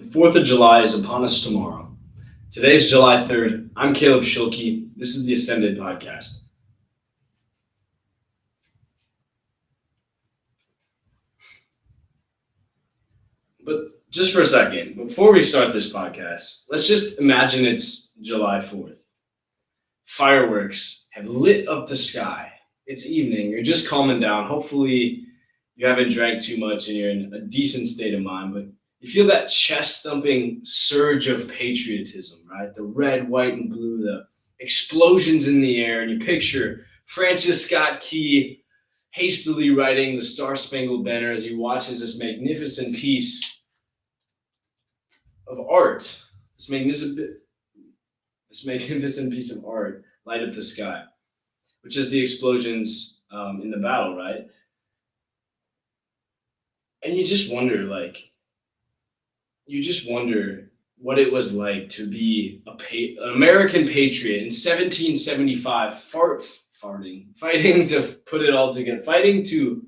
The 4th of July is upon us tomorrow. Today's July 3rd. I'm Caleb Schilke. This is the Ascended Podcast. But just for a second, before we start this podcast, let's just imagine it's July 4th. Fireworks have lit up the sky. It's evening. You're just calming down. Hopefully, you haven't drank too much and you're in a decent state of mind, but you feel that chest thumping surge of patriotism, right? The red, white, and blue, the explosions in the air, and you picture Francis Scott Key hastily writing the Star Spangled Banner as he watches this magnificent piece of art, this magnificent piece of art light up the sky, which is the explosions in the battle, right? And you just wonder what it was like to be an American patriot in 1775, fighting to put it all together, fighting to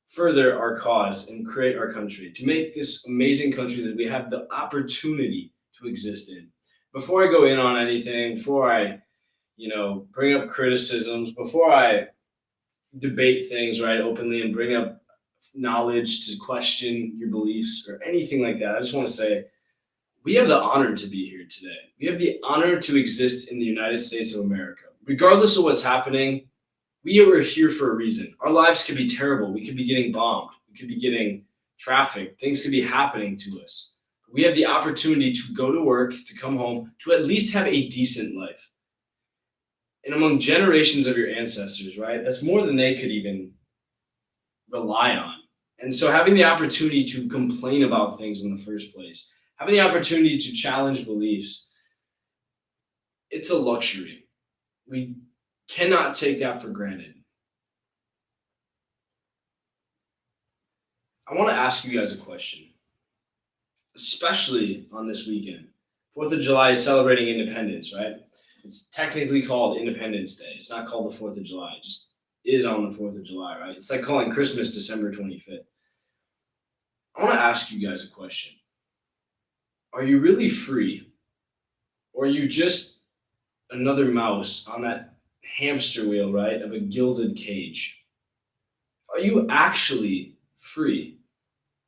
further our cause and create our country, to make this amazing country that we have the opportunity to exist in. Before I go in on anything, before I, bring up criticisms, before I debate things, right, openly and bring up knowledge to question your beliefs or anything like that, I just want to say we have the honor to be here today. We have the honor to exist in the United States of America. Regardless of what's happening, we are here for a reason. Our lives could be terrible. We could be getting bombed. We could be getting trafficked. Things could be happening to us. We have the opportunity to go to work, to come home, to at least have a decent life. And among generations of your ancestors, right, that's more than they could even rely on. And so having the opportunity to complain about things in the first place, having the opportunity to challenge beliefs, it's a luxury. We cannot take that for granted. I want to ask you guys a question, especially on this weekend. 4th of July is celebrating independence, right? It's technically called Independence Day. It's not called the 4th of July. It just is on the 4th of July, right? It's like calling Christmas December 25th. I want to ask you guys a question. Are you really free? Or are you just another mouse on that hamster wheel, right, of a gilded cage? Are you actually free?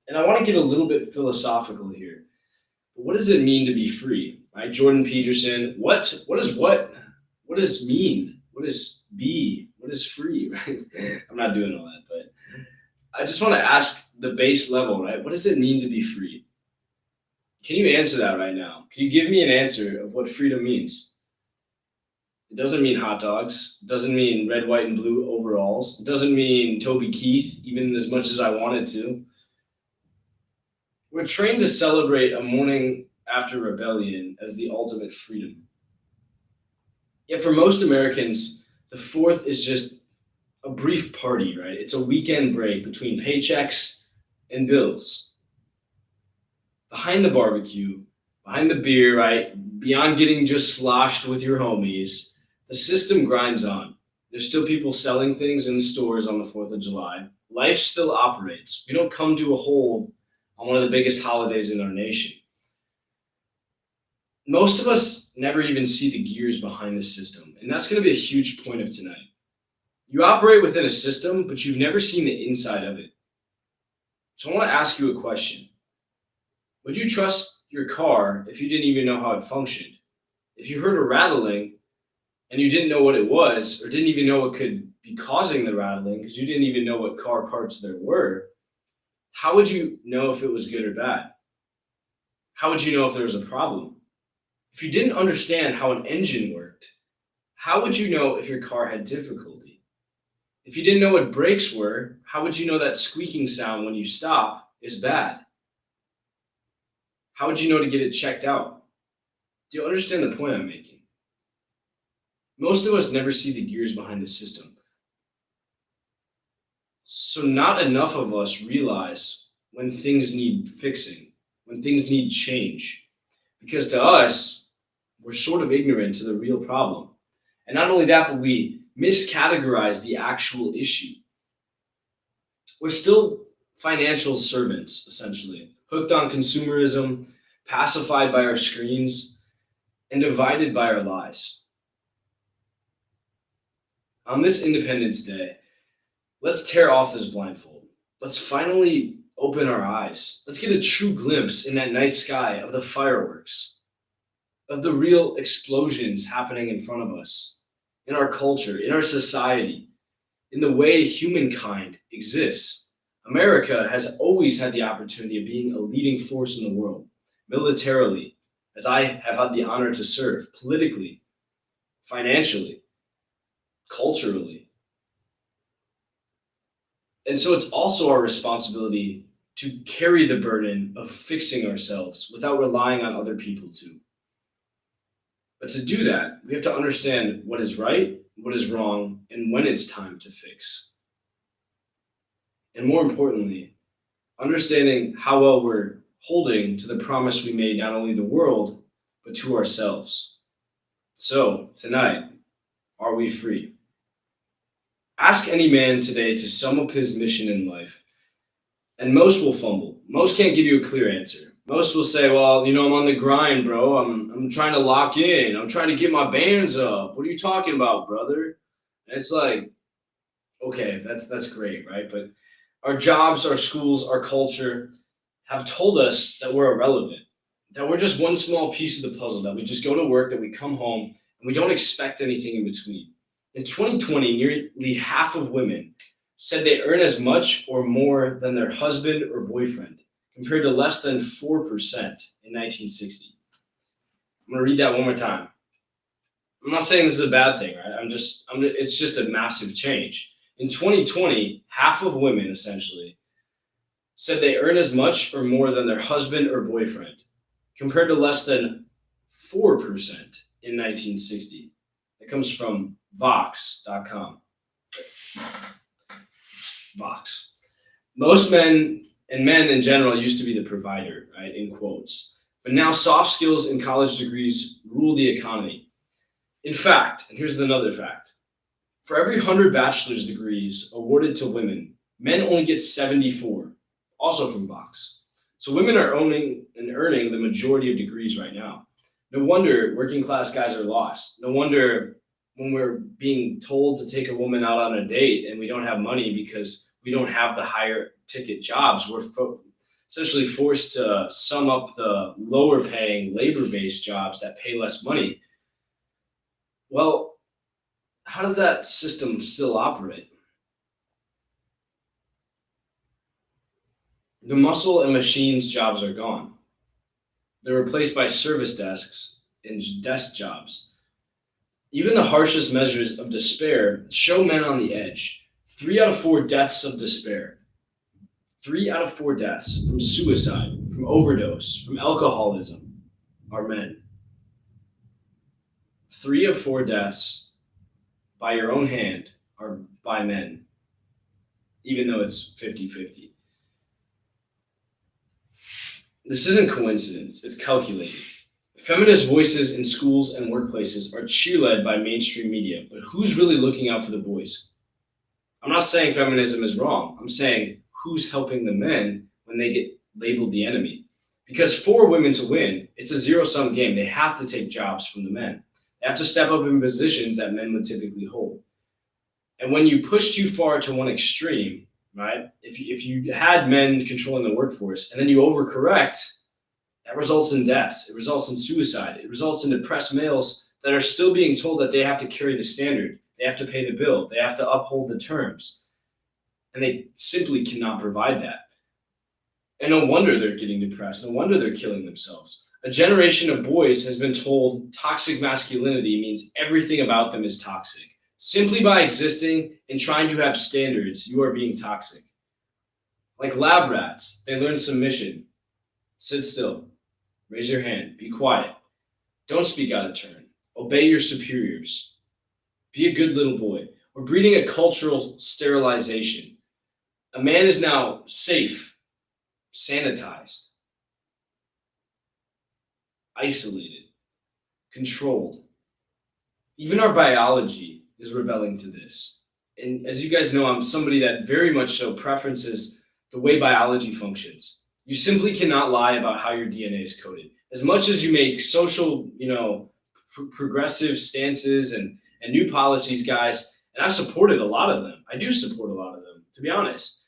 And I want to get a little bit philosophical here. What does it mean to be free? Right? Jordan Peterson, what does mean? What is be? What is free? Right? I'm not doing all that, but I just want to ask the base level, right? What does it mean to be free? Can you answer that right now? Can you give me an answer of what freedom means? It doesn't mean hot dogs. It doesn't mean red, white, and blue overalls. It doesn't mean Toby Keith, even as much as I wanted to. We're trained to celebrate a morning after rebellion as the ultimate freedom. Yet for most Americans, the 4th is just a brief party, right? It's a weekend break between paychecks and bills. Behind the barbecue, behind the beer, right? Beyond getting just sloshed with your homies, the system grinds on. There's still people selling things in stores on the 4th of July. Life still operates. We don't come to a hold on one of the biggest holidays in our nation. Most of us never even see the gears behind the system, and that's going to be a huge point of tonight. You operate within a system, but you've never seen the inside of it. So I want to ask you a question. Would you trust your car if you didn't even know how it functioned? If you heard a rattling and you didn't know what it was, or didn't even know what could be causing the rattling because you didn't even know what car parts there were, how would you know if it was good or bad? How would you know if there was a problem? If you didn't understand how an engine worked, how would you know if your car had difficulty? If you didn't know what brakes were, how would you know that squeaking sound when you stop is bad? How would you know to get it checked out? Do you understand the point I'm making? Most of us never see the gears behind the system. So not enough of us realize when things need fixing, when things need change. Because to us, we're sort of ignorant to the real problem. And not only that, but we miscategorize the actual issue. We're still financial servants, essentially, hooked on consumerism, pacified by our screens, and divided by our lies. On this Independence Day, let's tear off this blindfold. Let's finally open our eyes. Let's get a true glimpse in that night sky of the fireworks, of the real explosions happening in front of us, in our culture, in our society, in the way humankind exists. America has always had the opportunity of being a leading force in the world, militarily, as I have had the honor to serve, politically, financially, culturally. And so it's also our responsibility to carry the burden of fixing ourselves without relying on other people to. But to do that, we have to understand what is right, what is wrong, and when it's time to fix. And more importantly, understanding how well we're holding to the promise we made not only the world, but to ourselves. So, tonight, are we free? Ask any man today to sum up his mission in life, and most will fumble. Most can't give you a clear answer. Most will say, well, I'm on the grind, bro. I'm trying to lock in. I'm trying to get my bands up. What are you talking about, brother? And it's like, okay, that's great, right? But our jobs, our schools, our culture have told us that we're irrelevant, that we're just one small piece of the puzzle, that we just go to work, that we come home, and we don't expect anything in between. In 2020, nearly half of women said they earn as much or more than their husband or boyfriend, compared to less than 4% in 1960. I'm going to read that one more time. I'm not saying this is a bad thing, right? It's just a massive change. In 2020, half of women essentially said they earn as much or more than their husband or boyfriend, compared to less than 4% in 1960. That comes from Vox.com. Vox. Most men and men in general used to be the provider, right, in quotes. But now soft skills and college degrees rule the economy. In fact, and here's another fact, for every 100 bachelor's degrees awarded to women, men only get 74, also from Vox. So women are owning and earning the majority of degrees right now. No wonder working class guys are lost. No wonder when we're being told to take a woman out on a date and we don't have money because we don't have the higher ticket jobs, we're essentially forced to sum up the lower paying labor-based jobs that pay less money. Well, how does that system still operate? The muscle and machines jobs are gone. They're replaced by service desks and desk jobs. Even the harshest measures of despair show men on the edge. 3 out of 4 deaths of despair. 3 out of 4 deaths from suicide, from overdose, from alcoholism are men. 3 of 4 deaths by your own hand are by men, even though it's 50-50. This isn't coincidence, it's calculated. Feminist voices in schools and workplaces are cheerled by mainstream media, but who's really looking out for the boys? I'm not saying feminism is wrong. I'm saying who's helping the men when they get labeled the enemy. Because for women to win, it's a zero-sum game. They have to take jobs from the men. They have to step up in positions that men would typically hold. And when you push too far to one extreme, right? If you had men controlling the workforce and then you overcorrect, that results in deaths. It results in suicide. It results in depressed males that are still being told that they have to carry the standard. They have to pay the bill. They have to uphold the terms. And they simply cannot provide that. And no wonder they're getting depressed. No wonder they're killing themselves. A generation of boys has been told toxic masculinity means everything about them is toxic. Simply by existing and trying to have standards, you are being toxic. Like lab rats, they learn submission. Sit still. Raise your hand. Be quiet. Don't speak out of turn. Obey your superiors. Be a good little boy. We're breeding a cultural sterilization. A man is now safe, sanitized, isolated, controlled. Even our biology is rebelling to this. And as you guys know, I'm somebody that very much so preferences the way biology functions. You simply cannot lie about how your DNA is coded. As much as you make social, progressive stances and new policies, guys, and I've supported a lot of them. I do support a lot of them, to be honest.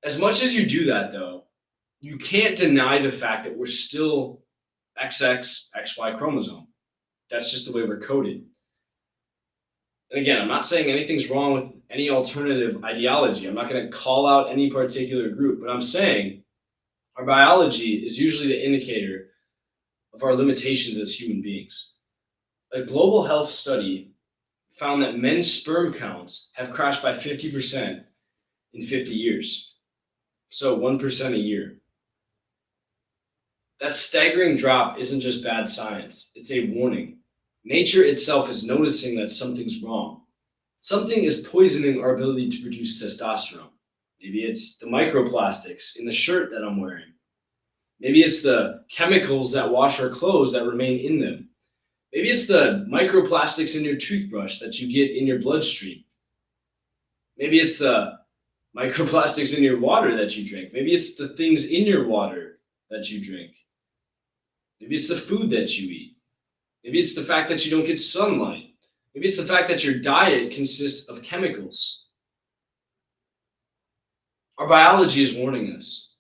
As much as you do that, though, you can't deny the fact that we're still XY chromosome. That's just the way we're coded. And again, I'm not saying anything's wrong with any alternative ideology. I'm not going to call out any particular group, but I'm saying our biology is usually the indicator of our limitations as human beings. A global health study found that men's sperm counts have crashed by 50% in 50 years. So 1% a year. That staggering drop isn't just bad science, it's a warning. Nature itself is noticing that something's wrong. Something is poisoning our ability to produce testosterone. Maybe it's the microplastics in the shirt that I'm wearing. Maybe it's the chemicals that wash our clothes that remain in them. Maybe it's the microplastics in your toothbrush that you get in your bloodstream. Maybe it's the microplastics in your water that you drink. Maybe it's the things in your water that you drink. Maybe it's the food that you eat. Maybe it's the fact that you don't get sunlight. Maybe it's the fact that your diet consists of chemicals. Our biology is warning us.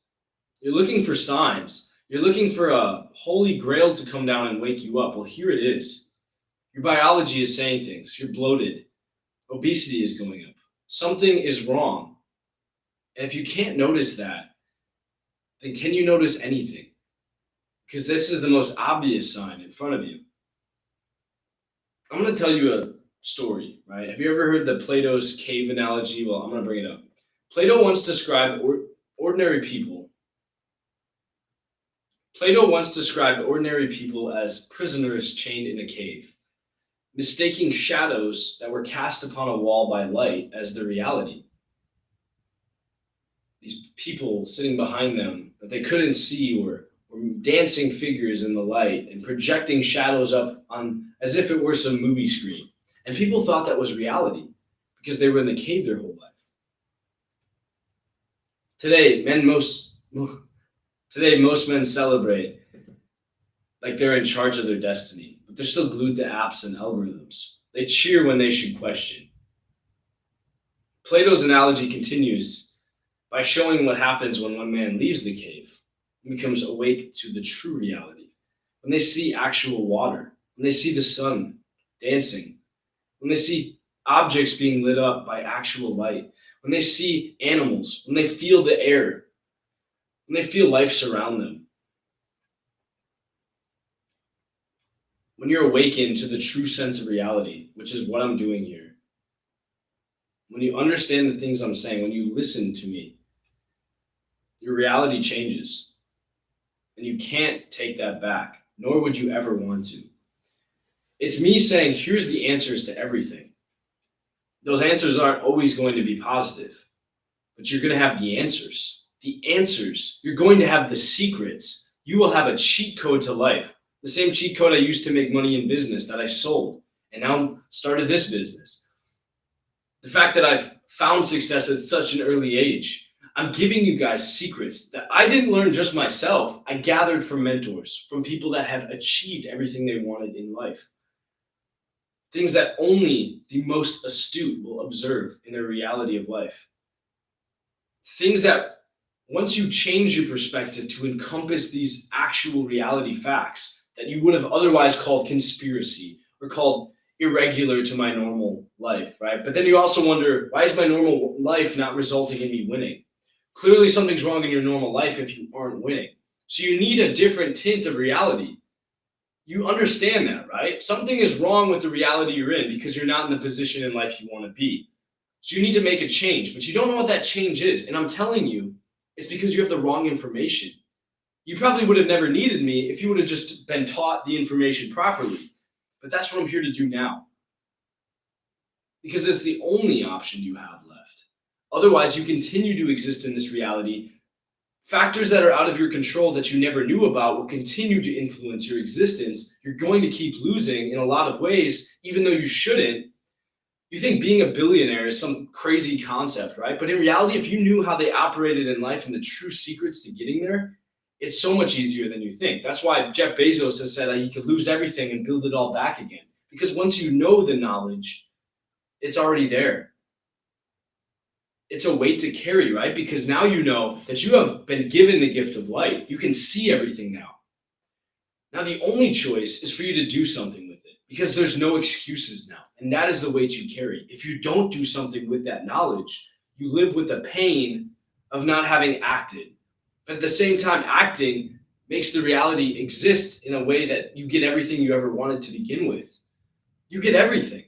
You're looking for signs. You're looking for a holy grail to come down and wake you up. Well, here it is. Your biology is saying things. You're bloated. Obesity is going up. Something is wrong. And if you can't notice that, then can you notice anything? Because this is the most obvious sign in front of you. I'm going to tell you a story, right? Have you ever heard the Plato's cave analogy? Well, I'm going to bring it up. Plato once described ordinary people as prisoners chained in a cave, mistaking shadows that were cast upon a wall by light as their reality. These people sitting behind them that they couldn't see were dancing figures in the light and projecting shadows up on as if it were some movie screen. And people thought that was reality because they were in the cave their whole life. Today, most men celebrate like they're in charge of their destiny, but they're still glued to apps and algorithms. They cheer when they should question. Plato's analogy continues by showing what happens when one man leaves the cave and becomes awake to the true reality. When they see actual water, when they see the sun dancing, when they see objects being lit up by actual light, when they see animals, when they feel the air, when they feel life surround them. When you're awakened to the true sense of reality, which is what I'm doing here, when you understand the things I'm saying, when you listen to me, your reality changes. And you can't take that back, nor would you ever want to. It's me saying, here's the answers to everything. Those answers aren't always going to be positive, but you're going to have the answers. The answers. You're going to have the secrets. You will have a cheat code to life. The same cheat code I used to make money in business that I sold and now started this business. The fact that I've found success at such an early age. I'm giving you guys secrets that I didn't learn just myself. I gathered from mentors, from people that have achieved everything they wanted in life. Things that only the most astute will observe in their reality of life. Things that once you change your perspective to encompass these actual reality facts that you would have otherwise called conspiracy or called irregular to my normal life, right? But then you also wonder, why is my normal life not resulting in me winning? Clearly something's wrong in your normal life if you aren't winning. So you need a different tint of reality. You understand that, right? Something is wrong with the reality you're in because you're not in the position in life you want to be. So you need to make a change, but you don't know what that change is. And I'm telling you, it's because you have the wrong information. You probably would have never needed me if you would have just been taught the information properly. But that's what I'm here to do now. Because it's the only option you have left. Otherwise, you continue to exist in this reality. Factors that are out of your control that you never knew about will continue to influence your existence. You're going to keep losing in a lot of ways, even though you shouldn't. You think being a billionaire is some crazy concept, right? But in reality, if you knew how they operated in life and the true secrets to getting there, It's so much easier than you think. That's why Jeff Bezos has said that he could lose everything and build it all back again. Because once you know the knowledge, it's already there. It's a weight to carry, right? Because now you know that you have been given the gift of light. You can see everything now. Now, the only choice is for you to do something with it because there's no excuses now. And that is the weight you carry. If you don't do something with that knowledge, you live with the pain of not having acted. But at the same time, acting makes the reality exist in a way that you get everything you ever wanted to begin with. You get everything.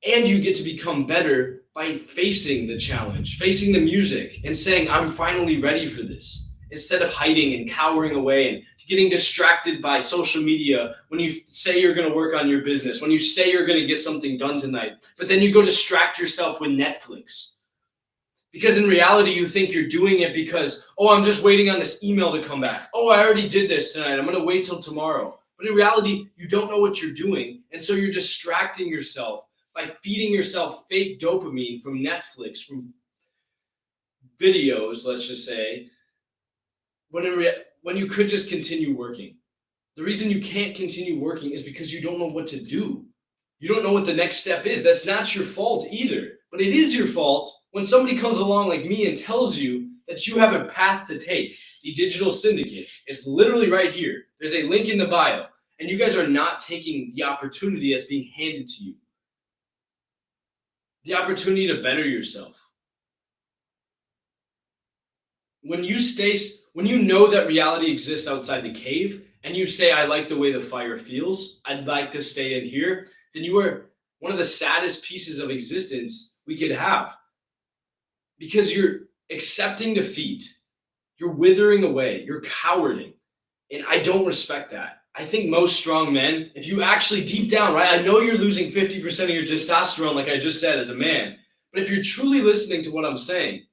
And you get to become better by facing the challenge, facing the music, and saying, I'm finally ready for this. Instead of hiding and cowering away and getting distracted by social media when you say you're going to work on your business, when you say you're going to get something done tonight, but then you go distract yourself with Netflix. Because in reality, you think you're doing it because, oh, I'm just waiting on this email to come back. Oh, I already did this tonight. I'm going to wait till tomorrow. But in reality, you don't know what you're doing. And so you're distracting yourself by feeding yourself fake dopamine from Netflix, from videos, let's just say, when you could just continue working. The reason you can't continue working is because you don't know what to do. You don't know what the next step is. That's not your fault either. But it is your fault when somebody comes along like me and tells you that you have a path to take. The Digital Syndicate. It's literally right here. There's a link in the bio. And you guys are not taking the opportunity that's being handed to you. The opportunity to better yourself. When you know that reality exists outside the cave, and you say, I like the way the fire feels, I'd like to stay in here, then you are one of the saddest pieces of existence we could have. Because you're accepting defeat, you're withering away, you're cowarding. And I don't respect that. I think most strong men, if you actually deep down, right, I know you're losing 50% of your testosterone, like I just said, as a man, but if you're truly listening to what I'm saying,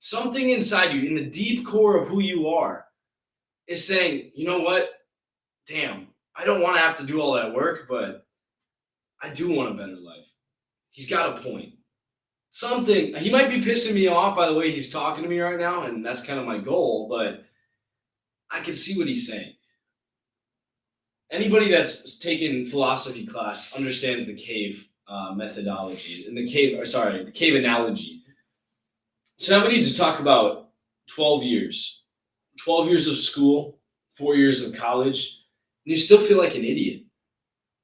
something inside you, in the deep core of who you are, is saying, you know what? Damn, I don't want to have to do all that work, but I do want a better life. He's got a point. He might be pissing me off by the way he's talking to me right now, and that's kind of my goal, but I can see what he's saying. Anybody that's taken philosophy class understands the cave methodology and the cave analogy. So now we need to talk about 12 years. 12 years of school, 4 years of college, and you still feel like an idiot.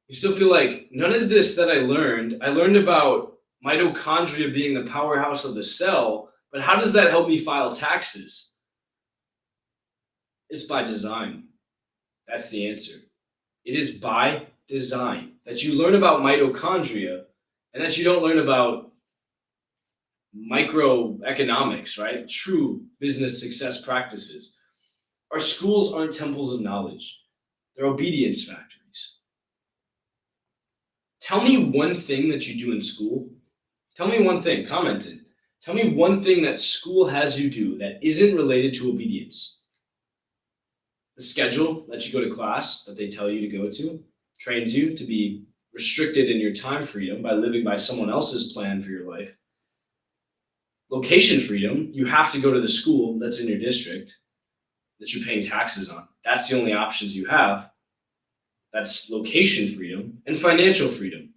You still feel like none of this that I learned about mitochondria being the powerhouse of the cell, but how does that help me file taxes? It's by design. That's the answer. It is by design that you learn about mitochondria and that you don't learn about microeconomics, right? True business success practices. Our schools aren't temples of knowledge. They're obedience factories. Tell me one thing that you do in school. Tell me one thing, comment it. Tell me one thing that school has you do that isn't related to obedience. The schedule that you go to class, that they tell you to go to, trains you to be restricted in your time freedom by living by someone else's plan for your life. Location freedom, you have to go to the school that's in your district that you're paying taxes on. That's the only options you have. That's location freedom. And financial freedom.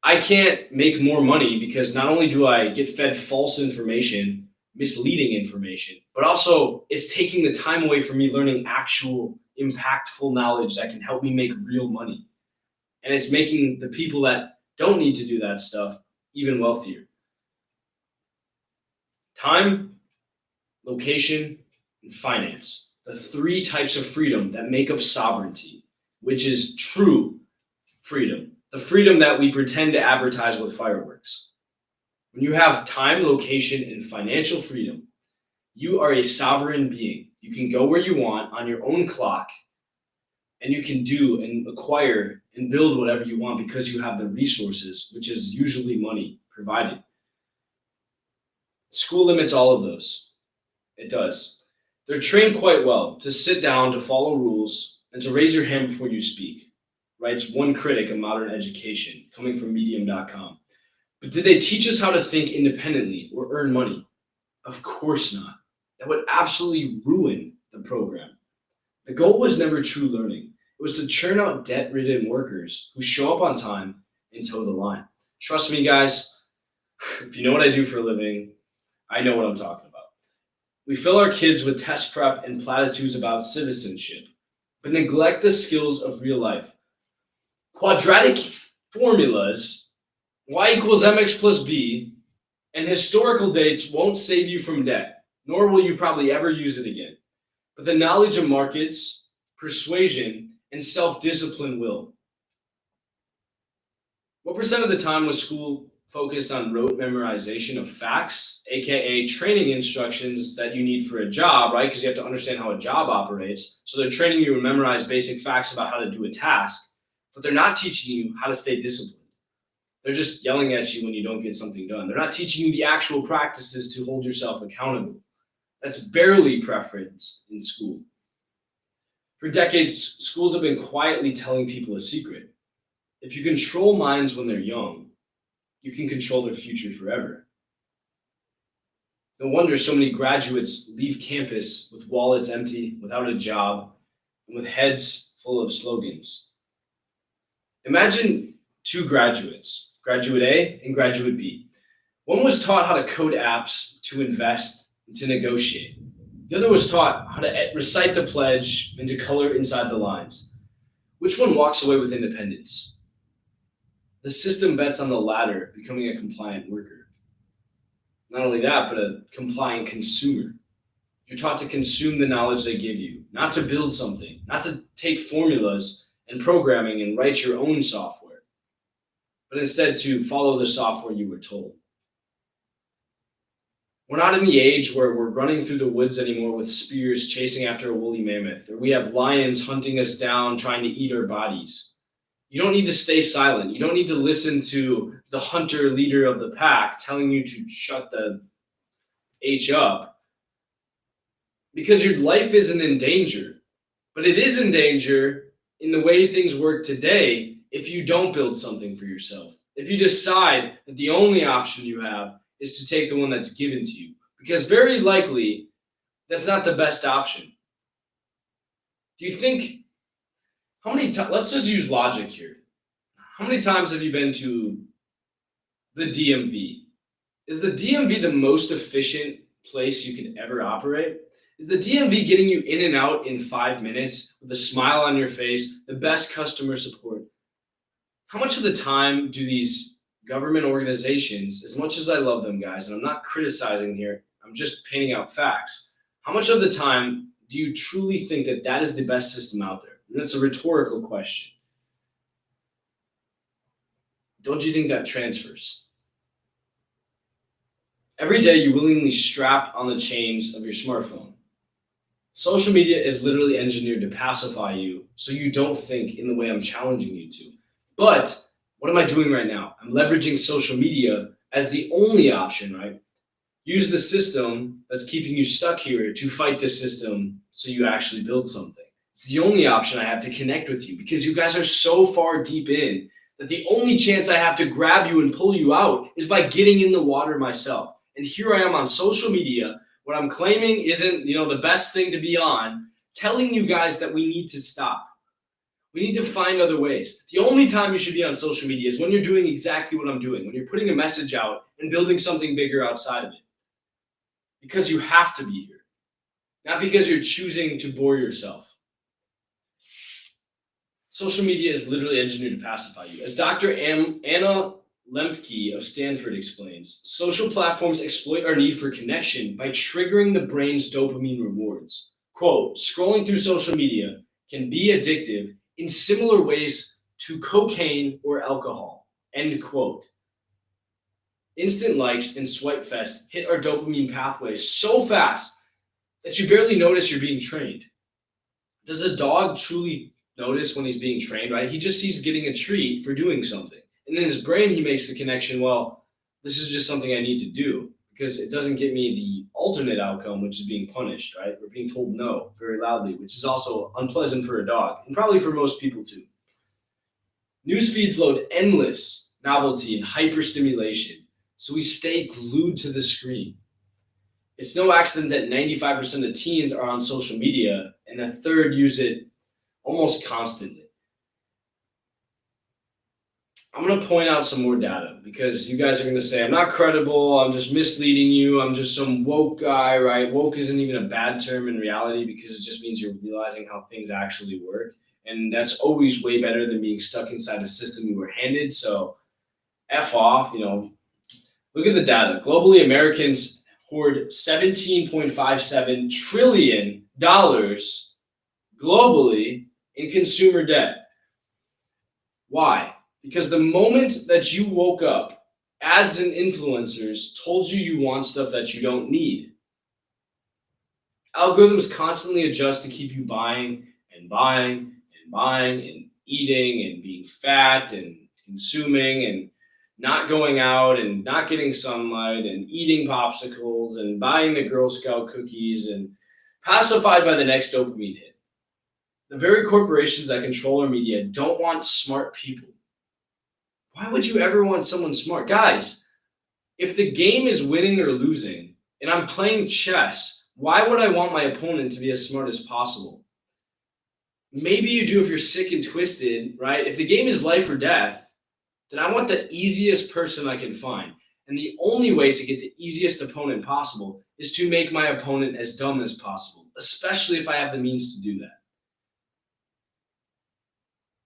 I can't make more money because not only do I get fed false information, misleading information, but also it's taking the time away from me learning actual impactful knowledge that can help me make real money. And it's making the people that don't need to do that stuff even wealthier. Time, location, and finance. The three types of freedom that make up sovereignty, which is true freedom. The freedom that we pretend to advertise with fireworks. When you have time, location, and financial freedom, you are a sovereign being. You can go where you want on your own clock, and you can do and acquire and build whatever you want because you have the resources, which is usually money provided. School limits all of those. It does. They're trained quite well to sit down, to follow rules, and to raise your hand before you speak, writes one critic of modern education, coming from medium.com. But did they teach us how to think independently or earn money? Of course not. That would absolutely ruin the program. The goal was never true learning. It was to churn out debt-ridden workers who show up on time and toe the line. Trust me, guys, if you know what I do for a living, I know what I'm talking about. We fill our kids with test prep and platitudes about citizenship, but neglect the skills of real life. Quadratic formulas, y equals mx plus b, and historical dates won't save you from debt, nor will you probably ever use it again. But the knowledge of markets, persuasion, and self-discipline will. What percent of the time was school focused on rote memorization of facts, aka training instructions that you need for a job, right? Because you have to understand how a job operates. So they're training you to memorize basic facts about how to do a task, but they're not teaching you how to stay disciplined. They're just yelling at you when you don't get something done. They're not teaching you the actual practices to hold yourself accountable. That's barely preferenced in school. For decades, schools have been quietly telling people a secret. If you control minds when they're young, you can control their future forever. No wonder so many graduates leave campus with wallets empty, without a job, and with heads full of slogans. Imagine two graduates, graduate A and graduate B. One was taught how to code apps, to invest, and to negotiate. The other was taught how to recite the pledge and to color inside the lines. Which one walks away with independence? The system bets on the latter, becoming a compliant worker. Not only that, but a compliant consumer. You're taught to consume the knowledge they give you, not to build something, not to take formulas and programming and write your own software, but instead to follow the software you were told. We're not in the age where we're running through the woods anymore with spears chasing after a woolly mammoth, or we have lions hunting us down trying to eat our bodies. You don't need to stay silent. You don't need to listen to the hunter leader of the pack telling you to shut the H up, because your life isn't in danger. But it is in danger in the way things work today if you don't build something for yourself. If you decide that the only option you have is to take the one that's given to you, because very likely that's not the best option. Do you think, how many times, let's just use logic here. How many times have you been to the DMV? Is the DMV the most efficient place you can ever operate? Is the DMV getting you in and out in 5 minutes with a smile on your face, the best customer support? How much of the time do these government organizations, as much as I love them, guys, and I'm not criticizing here, I'm just painting out facts, how much of the time do you truly think that that is the best system out there? And that's a rhetorical question. Don't you think that transfers? Every day you willingly strap on the chains of your smartphone. Social media is literally engineered to pacify you so you don't think in the way I'm challenging you to. But what am I doing right now? I'm leveraging social media as the only option, right? Use the system that's keeping you stuck here to fight the system so you actually build something. It's the only option I have to connect with you, because you guys are so far deep in that the only chance I have to grab you and pull you out is by getting in the water myself. And here I am on social media, what I'm claiming isn't, the best thing to be on, telling you guys that we need to stop. We need to find other ways. The only time you should be on social media is when you're doing exactly what I'm doing, when you're putting a message out and building something bigger outside of it. Because you have to be here, not because you're choosing to bore yourself. Social media is literally engineered to pacify you. As Dr. Anna Lembke of Stanford explains, social platforms exploit our need for connection by triggering the brain's dopamine rewards. Quote, scrolling through social media can be addictive in similar ways to cocaine or alcohol, end quote. Instant likes and swipe fest hit our dopamine pathways so fast that you barely notice you're being trained. Does a dog truly notice when he's being trained, right? He just sees getting a treat for doing something. And in his brain, he makes the connection, well, this is just something I need to do because it doesn't get me the alternate outcome, which is being punished, right? We're being told no very loudly, which is also unpleasant for a dog and probably for most people too. News feeds load endless novelty and hyperstimulation, so we stay glued to the screen. It's no accident that 95% of teens are on social media and and a third use it almost constantly. I'm going to point out some more data because you guys are going to say, I'm not credible. I'm just misleading you. I'm just some woke guy, right? Woke isn't even a bad term in reality because it just means you're realizing how things actually work. And that's always way better than being stuck inside a system you were handed. So F off, look at the data. Globally, Americans hoard $17.57 trillion globally in consumer debt. Why? Because the moment that you woke up, ads and influencers told you want stuff that you don't need. Algorithms constantly adjust to keep you buying and buying and buying and eating and being fat and consuming and not going out and not getting sunlight and eating popsicles and buying the Girl Scout cookies and pacified by the next dopamine hit. The very corporations that control our media don't want smart people. Why would you ever want someone smart? Guys, if the game is winning or losing and I'm playing chess, why would I want my opponent to be as smart as possible? Maybe you do if you're sick and twisted, right? If the game is life or death, then I want the easiest person I can find. And the only way to get the easiest opponent possible is to make my opponent as dumb as possible, especially if I have the means to do that.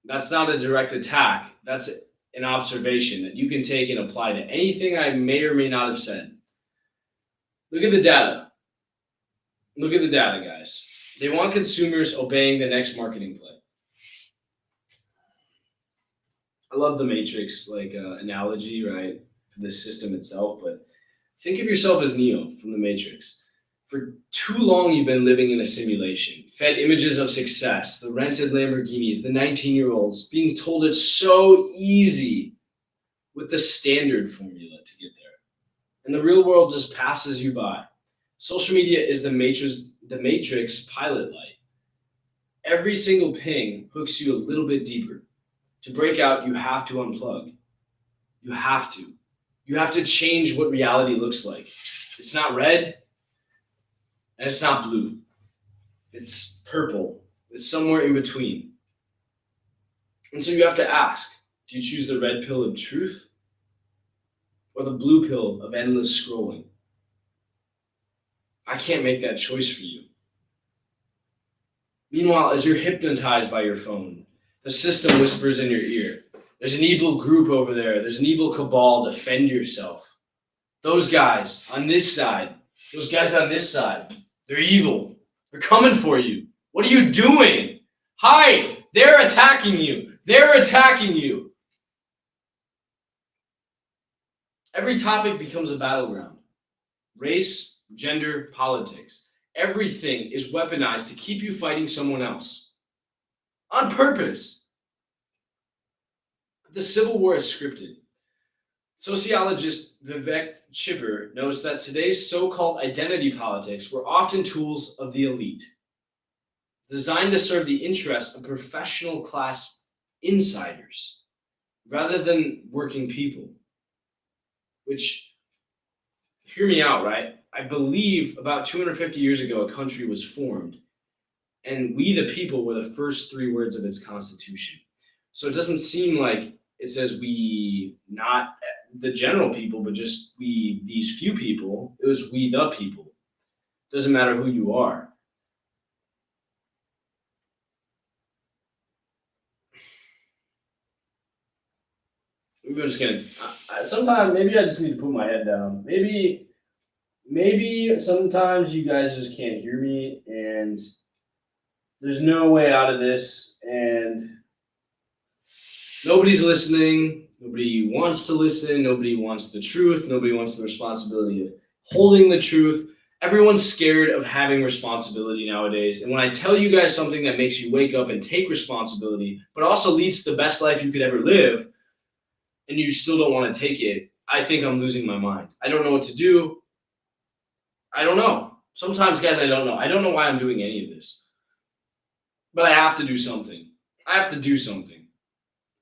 That's not a direct attack. That's an observation that you can take and apply to anything I may or may not have said. Look at the data. Look at the data, guys. They want consumers obeying the next marketing play. I love the Matrix analogy, right, for the system itself, but think of yourself as Neo from the Matrix. For too long, you've been living in a simulation, fed images of success, the rented Lamborghinis, the 19-year-olds, being told it's so easy with the standard formula to get there. And the real world just passes you by. Social media is the Matrix pilot light. Every single ping hooks you a little bit deeper. To break out, you have to unplug. You have to. You have to change what reality looks like. It's not red. And it's not blue. It's purple. It's somewhere in between. And so you have to ask, do you choose the red pill of truth or the blue pill of endless scrolling? I can't make that choice for you. Meanwhile, as you're hypnotized by your phone, the system whispers in your ear, there's an evil group over there. There's an evil cabal. Defend yourself. Those guys on this side, they're evil. They're coming for you. What are you doing? Hide. They're attacking you. Every topic becomes a battleground. Race, gender, politics. Everything is weaponized to keep you fighting someone else. On purpose. The Civil War is scripted. Sociologist Vivek Chibber notes that today's so-called identity politics were often tools of the elite, designed to serve the interests of professional class insiders rather than working people. Which, hear me out, right? I believe about 250 years ago, a country was formed, and we the people were the first three words of its constitution. So it doesn't seem like it says we, not the general people, but just we, these few people. It was we the people. Doesn't matter who you are. Maybe I'm just gonna. Sometimes maybe I just need to put my head down. Maybe sometimes you guys just can't hear me, and there's no way out of this, and nobody's listening. Nobody wants to listen. Nobody wants the truth. Nobody wants the responsibility of holding the truth. Everyone's scared of having responsibility nowadays. And when I tell you guys something that makes you wake up and take responsibility, but also leads to the best life you could ever live, and you still don't want to take it, I think I'm losing my mind. I don't know what to do. I don't know. Sometimes, guys, I don't know. I don't know why I'm doing any of this. But I have to do something.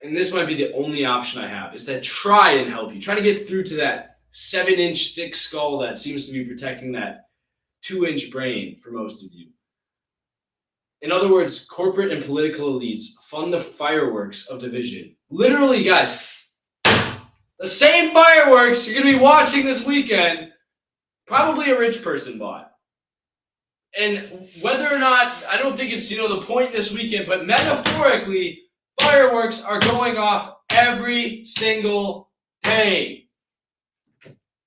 And this might be the only option I have, is to try and help you. Try to get through to that 7-inch thick skull that seems to be protecting that 2-inch brain for most of you. In other words, corporate and political elites fund the fireworks of division. Literally, guys, the same fireworks you're going to be watching this weekend, probably a rich person bought. And whether or not, I don't think it's, the point this weekend, but metaphorically, fireworks are going off every single day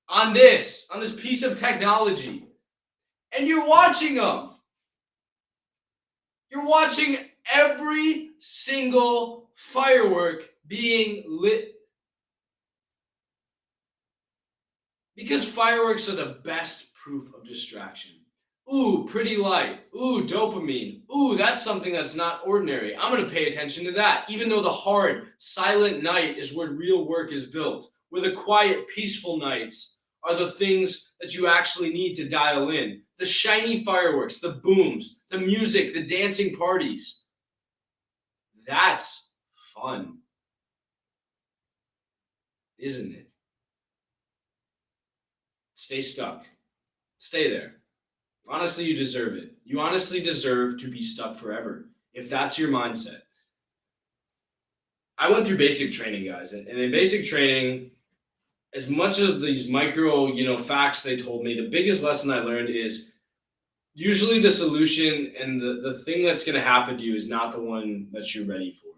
on this piece of technology. And you're watching them. You're watching every single firework being lit. Because fireworks are the best proof of distraction. Ooh, pretty light. Ooh, dopamine. Ooh, that's something that's not ordinary. I'm going to pay attention to that. Even though the hard, silent night is where real work is built, where the quiet, peaceful nights are the things that you actually need to dial in. The shiny fireworks, the booms, the music, the dancing parties. That's fun, isn't it? Stay stuck. Stay there. Honestly, you deserve it. You honestly deserve to be stuck forever, if that's your mindset. I went through basic training, guys, and in basic training, as much of these micro, facts they told me, the biggest lesson I learned is usually the solution and the thing that's going to happen to you is not the one that you're ready for.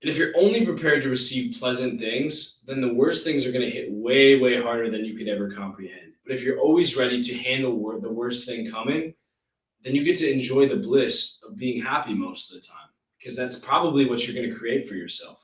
And if you're only prepared to receive pleasant things, then the worst things are going to hit way, way harder than you could ever comprehend. But if you're always ready to handle the worst thing coming, then you get to enjoy the bliss of being happy most of the time, because that's probably what you're going to create for yourself.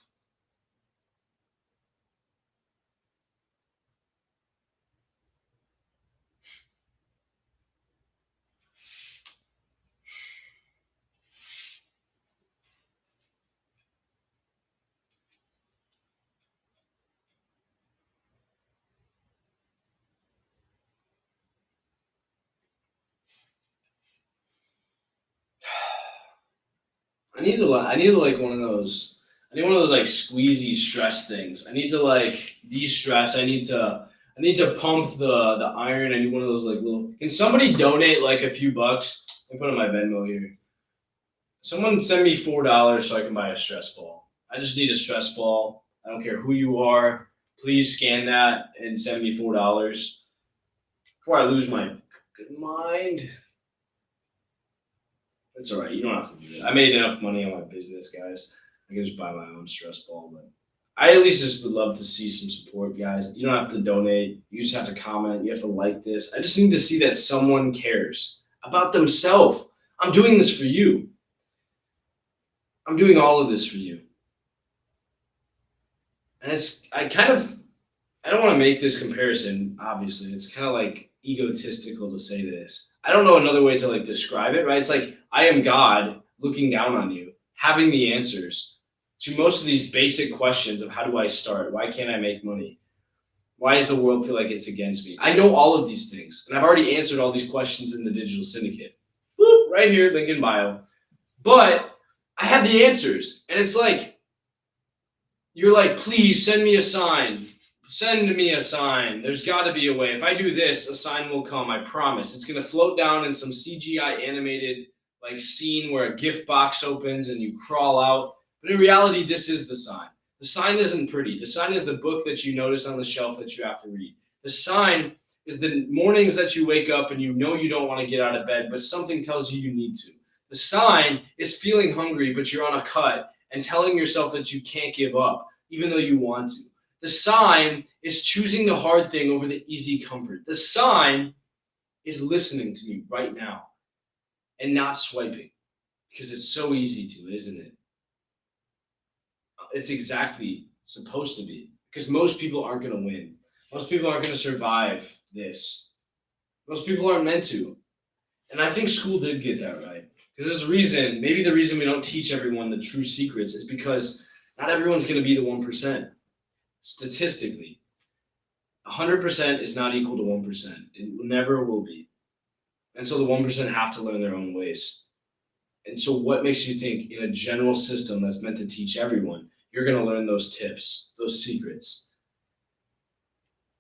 I need like one of those. I need one of those like squeezy stress things. I need to like de-stress. I need to pump the iron. I need one of those like little. Can somebody donate like a few bucks and put on my Venmo here? Someone send me $4 so I can buy a stress ball. I just need a stress ball. I don't care who you are. Please scan that and send me $4 before I lose my good mind. That's all right. You don't have to do that. I made enough money on my business, guys. I can just buy my own stress ball. But I at least just would love to see some support, guys. You don't have to donate. You just have to comment. You have to like this. I just need to see that someone cares about themselves. I'm doing this for you. I'm doing all of this for you. And I don't want to make this comparison, obviously. It's kind of like egotistical to say this. I don't know another way to like describe it, right? It's like I am God looking down on you, having the answers to most of these basic questions of how do I start? Why can't I make money? Why does the world feel like it's against me? I know all of these things, and I've already answered all these questions in the Digital Syndicate. Boop, right here, link in bio. But I have the answers, and it's like, you're like, please send me a sign. Send me a sign. There's got to be a way. If I do this, a sign will come. I promise. It's going to float down in some CGI animated like scene where a gift box opens and you crawl out. But in reality, this is the sign. The sign isn't pretty. The sign is the book that you notice on the shelf that you have to read. The sign is the mornings that you wake up and you know you don't want to get out of bed, but something tells you you need to. The sign is feeling hungry, but you're on a cut and telling yourself that you can't give up, even though you want to. The sign is choosing the hard thing over the easy comfort. The sign is listening to me right now and not swiping, because it's so easy to, isn't it? It's exactly supposed to be, because most people aren't going to win. Most people aren't going to survive this. Most people aren't meant to. And I think school did get that right. Because there's a reason, maybe the reason we don't teach everyone the true secrets is because not everyone's going to be the 1%. Statistically, 100% is not equal to 1%. It never will be. And so the 1% have to learn their own ways. And so what makes you think in a general system that's meant to teach everyone, you're going to learn those tips, those secrets?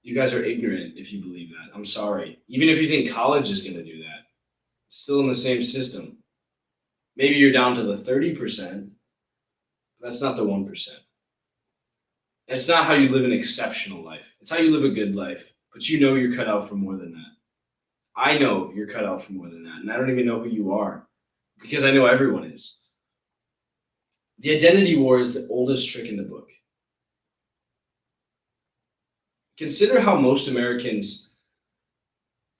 You guys are ignorant if you believe that. I'm sorry. Even if you think college is going to do that, it's still in the same system. Maybe you're down to the 30%. But that's not the 1%. It's not how you live an exceptional life. It's how you live a good life. But you know you're cut out for more than that. I know you're cut out for more than that. And I don't even know who you are because I know everyone is. The identity war is the oldest trick in the book. Consider how most Americans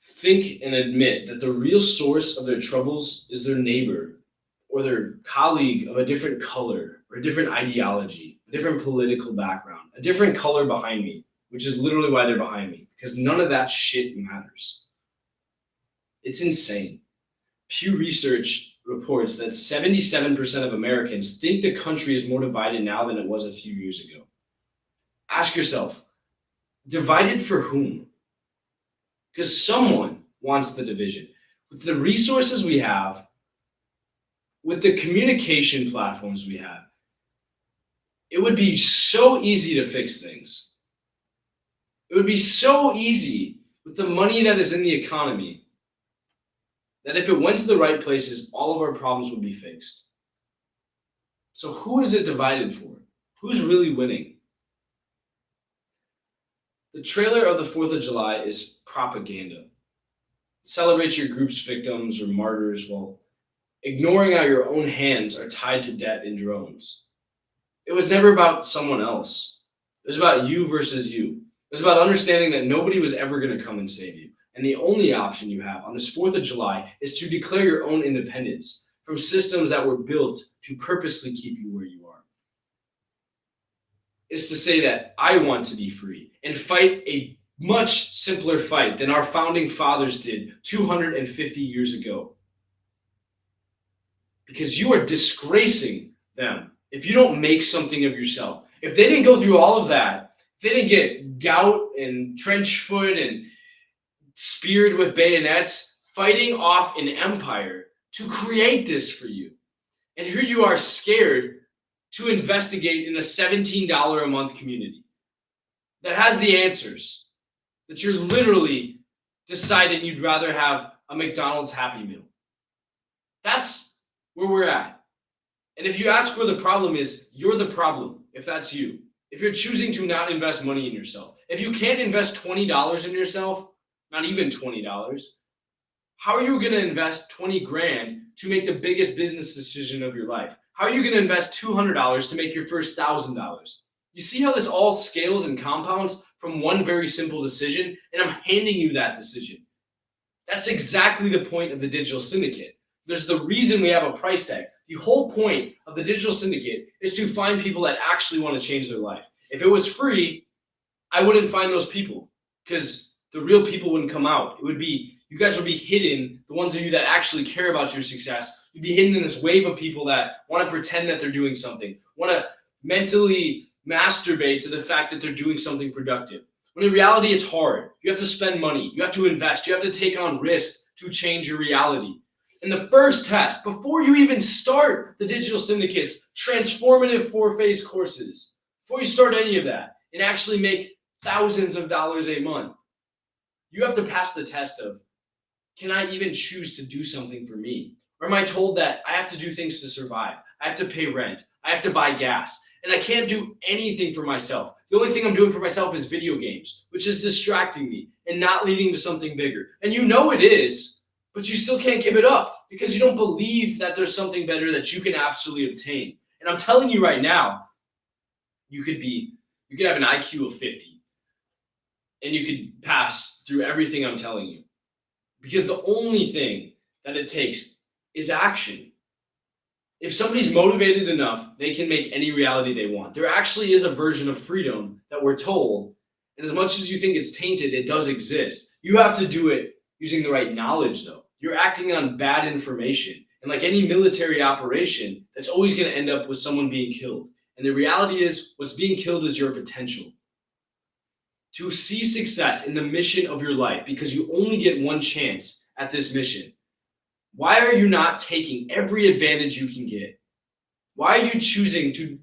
think and admit that the real source of their troubles is their neighbor or their colleague of a different color or a different ideology, a different political background, a different color behind me, which is literally why they're behind me, because none of that shit matters. It's insane. Pew Research reports that 77% of Americans think the country is more divided now than it was a few years ago. Ask yourself, divided for whom? Because someone wants the division. With the resources we have, with the communication platforms we have, it would be so easy to fix things. It would be so easy with the money that is in the economy that if it went to the right places, all of our problems would be fixed. So who is it divided for? Who's really winning? The trailer of the 4th of July is propaganda. Celebrate your group's victims or martyrs while ignoring how your own hands are tied to debt in drones. It was never about someone else. It was about you versus you. It was about understanding that nobody was ever going to come and save you. And the only option you have on this 4th of July is to declare your own independence from systems that were built to purposely keep you where you are. It's to say that I want to be free and fight a much simpler fight than our founding fathers did 250 years ago. Because you are disgracing them if you don't make something of yourself. If they didn't go through all of that, if they didn't get gout and trench foot and speared with bayonets, fighting off an empire to create this for you. And here you are scared to investigate in a $17 a month community that has the answers, that you're literally deciding you'd rather have a McDonald's Happy Meal. That's where we're at. And if you ask where the problem is, you're the problem, if that's you. If you're choosing to not invest money in yourself. If you can't invest $20 in yourself, not even $20, how are you going to invest 20 grand to make the biggest business decision of your life? How are you going to invest $200 to make your first $1,000? You see how this all scales and compounds from one very simple decision? And I'm handing you that decision. That's exactly the point of the digital syndicate. There's the reason we have a price tag. The whole point of the digital syndicate is to find people that actually want to change their life. If it was free, I wouldn't find those people because the real people wouldn't come out. It would be, you guys would be hidden, the ones of you that actually care about your success. You'd be hidden in this wave of people that want to pretend that they're doing something, want to mentally masturbate to the fact that they're doing something productive. When in reality, it's hard. You have to spend money. You have to invest. You have to take on risk to change your reality. And the first test, before you even start the digital syndicates, transformative 4-phase courses, before you start any of that and actually make thousands of dollars a month, you have to pass the test of, can I even choose to do something for me? Or am I told that I have to do things to survive? I have to pay rent. I have to buy gas. And I can't do anything for myself. The only thing I'm doing for myself is video games, which is distracting me and not leading to something bigger. And you know it is, but you still can't give it up because you don't believe that there's something better that you can absolutely obtain. And I'm telling you right now, you could have an IQ of 50. And you could pass through everything I'm telling you. Because the only thing that it takes is action. If somebody's motivated enough, they can make any reality they want. There actually is a version of freedom that we're told. And as much as you think it's tainted, it does exist. You have to do it using the right knowledge, though. You're acting on bad information. And like any military operation, that's always going to end up with someone being killed. And the reality is, what's being killed is your potential. To see success in the mission of your life, because you only get one chance at this mission. Why are you not taking every advantage you can get? Why are you choosing to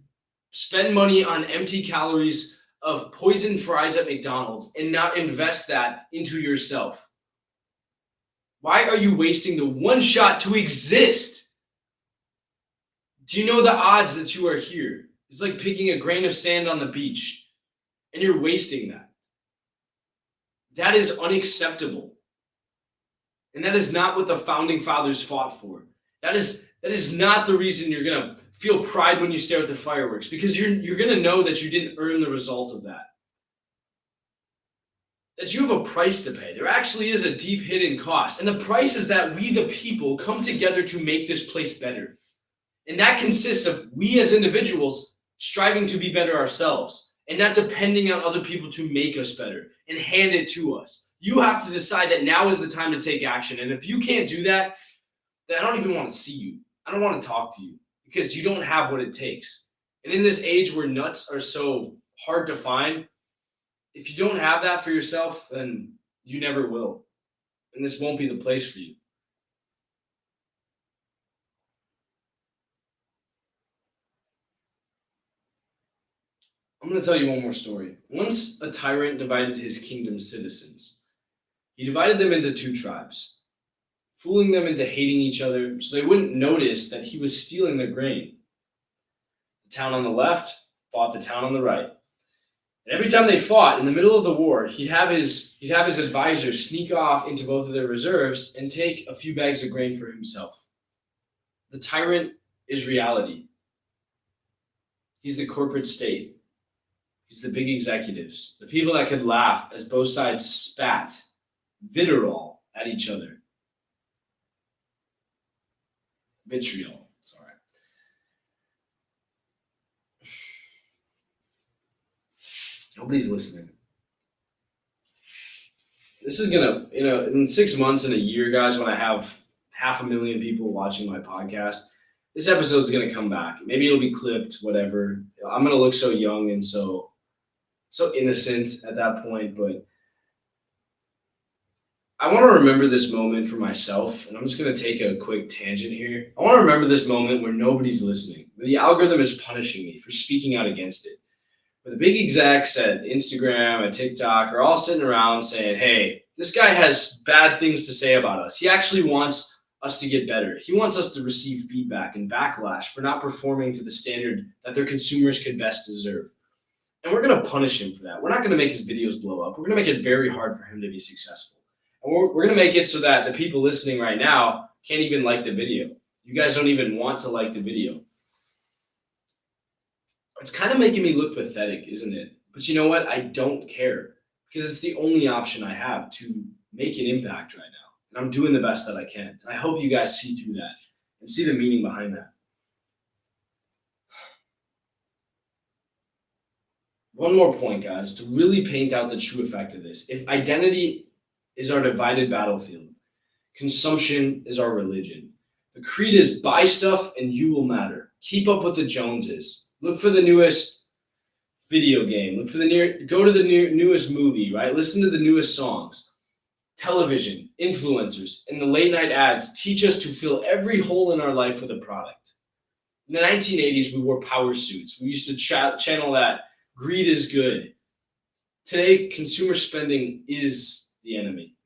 spend money on empty calories of poisoned fries at McDonald's and not invest that into yourself? Why are you wasting the one shot to exist Do you know the odds that you are here? It's like picking a grain of sand on the beach and you're wasting that. That is unacceptable. And that is not what the founding fathers fought for. That is not the reason you're gonna feel pride when you stare at the fireworks, because you're gonna know that you didn't earn the result of that. That you have a price to pay. There actually is a deep hidden cost. And the price is that we, the people, come together to make this place better. And that consists of we as individuals striving to be better ourselves and not depending on other people to make us better and hand it to us. You have to decide that now is the time to take action. And if you can't do that, then I don't even want to see you. I don't want to talk to you because you don't have what it takes. And in this age where nuts are so hard to find, if you don't have that for yourself, then you never will. And this won't be the place for you. I'm going to tell you one more story. Once a tyrant divided his kingdom's citizens. He divided them into two tribes, fooling them into hating each other so they wouldn't notice that he was stealing their grain. The town on the left fought the town on the right. And every time they fought, in the middle of the war, he'd have his advisors sneak off into both of their reserves and take a few bags of grain for himself. The tyrant is reality. He's the corporate state. He's the big executives, the people that could laugh as both sides spat vitriol at each other. Vitriol, sorry. Nobody's listening. This is gonna, in 6 months and a year, guys, when I have 500,000 people watching my podcast, this episode is gonna come back. Maybe it'll be clipped, whatever. I'm gonna look so young and so innocent at that point, but I want to remember this moment for myself, and I'm just going to take a quick tangent here. I want to remember this moment where nobody's listening, where the algorithm is punishing me for speaking out against it. Where the big execs at Instagram and TikTok are all sitting around saying, hey, this guy has bad things to say about us. He actually wants us to get better. He wants us to receive feedback and backlash for not performing to the standard that their consumers could best deserve. And we're going to punish him for that. We're not going to make his videos blow up. We're going to make it very hard for him to be successful. And we're going to make it so that the people listening right now can't even like the video. You guys don't even want to like the video. It's kind of making me look pathetic, isn't it? But you know what? I don't care because it's the only option I have to make an impact right now. And I'm doing the best that I can. And I hope you guys see through that and see the meaning behind that. One more point, guys, to really paint out the true effect of this. If identity is our divided battlefield, consumption is our religion. The creed is buy stuff and you will matter. Keep up with the Joneses. Look for the newest video game. Look for go to the newest movie, right? Listen to the newest songs. Television, influencers, and the late night ads teach us to fill every hole in our life with a product. In the 1980s, we wore power suits. We used to channel that greed is good. Today, consumer spending is the enemy.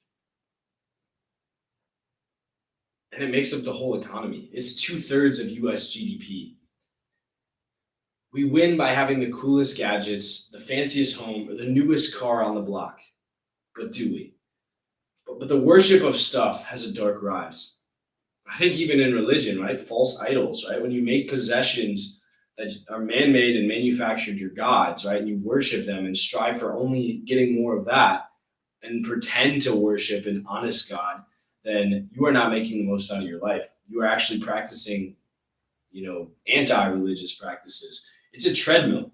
And it makes up the whole economy. It's 2/3 of US GDP. We win by having the coolest gadgets, the fanciest home, or the newest car on the block. But do we? But the worship of stuff has a dark rise. I think even in religion, right? False idols, right? When you make possessions that are man-made and manufactured your gods, right? And you worship them and strive for only getting more of that and pretend to worship an honest God, then you are not making the most out of your life. You are actually practicing, anti-religious practices. It's a treadmill.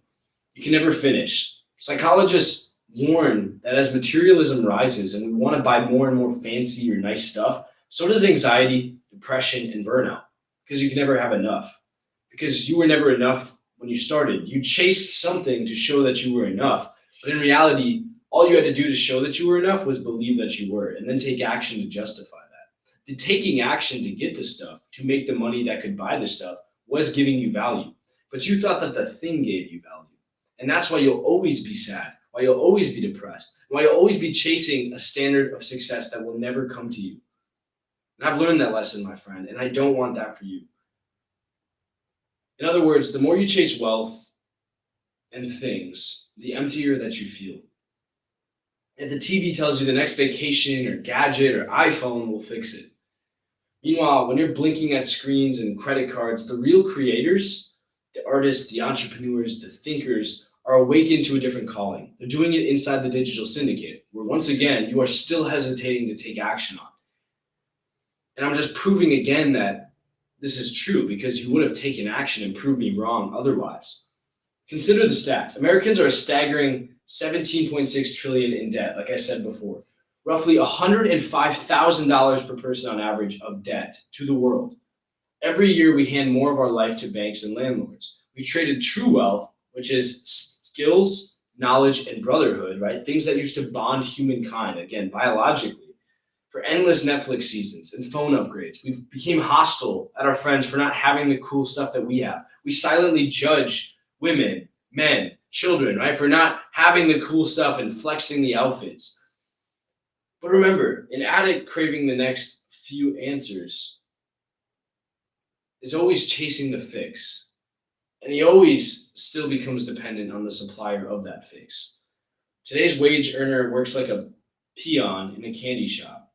You can never finish. Psychologists warn that as materialism rises and we want to buy more and more fancy or nice stuff, so does anxiety, depression, and burnout, because you can never have enough. Because you were never enough when you started. You chased something to show that you were enough. But in reality, all you had to do to show that you were enough was believe that you were, and then take action to justify that. The taking action to get the stuff, to make the money that could buy the stuff, was giving you value. But you thought that the thing gave you value. And that's why you'll always be sad, why you'll always be depressed, why you'll always be chasing a standard of success that will never come to you. And I've learned that lesson, my friend, and I don't want that for you. In other words, the more you chase wealth and things, the emptier that you feel. If the TV tells you the next vacation or gadget or iPhone will fix it. Meanwhile, when you're blinking at screens and credit cards, the real creators, the artists, the entrepreneurs, the thinkers, are awakened to a different calling. They're doing it inside the digital syndicate, where once again, you are still hesitating to take action on. And I'm just proving again that this is true because you would have taken action and proved me wrong otherwise. Consider the stats. Americans are a staggering 17.6 trillion in debt, like I said before. Roughly $105,000 per person on average of debt to the world. Every year we hand more of our life to banks and landlords. We traded true wealth, which is skills, knowledge, and brotherhood, right? Things that used to bond humankind, again, biologically, for endless Netflix seasons and phone upgrades. We became hostile at our friends for not having the cool stuff that we have. We silently judge women, men, children, right, for not having the cool stuff and flexing the outfits. But remember, an addict craving the next few answers is always chasing the fix. And he always still becomes dependent on the supplier of that fix. Today's wage earner works like a peon in a candy shop.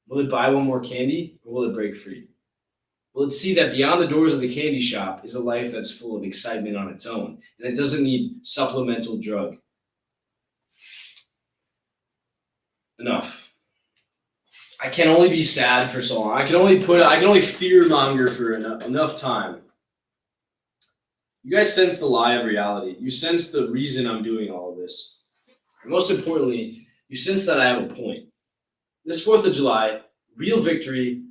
Will it buy one more candy or will it break free? Will it see that beyond the doors of the candy shop is a life that's full of excitement on its own and it doesn't need supplemental drug? Enough. I can only be sad for so long. I can only fear monger for enough time. You guys sense the lie of reality. You sense the reason I'm doing all of this. And most importantly, you sense that I have a point. This 4th of July, real victory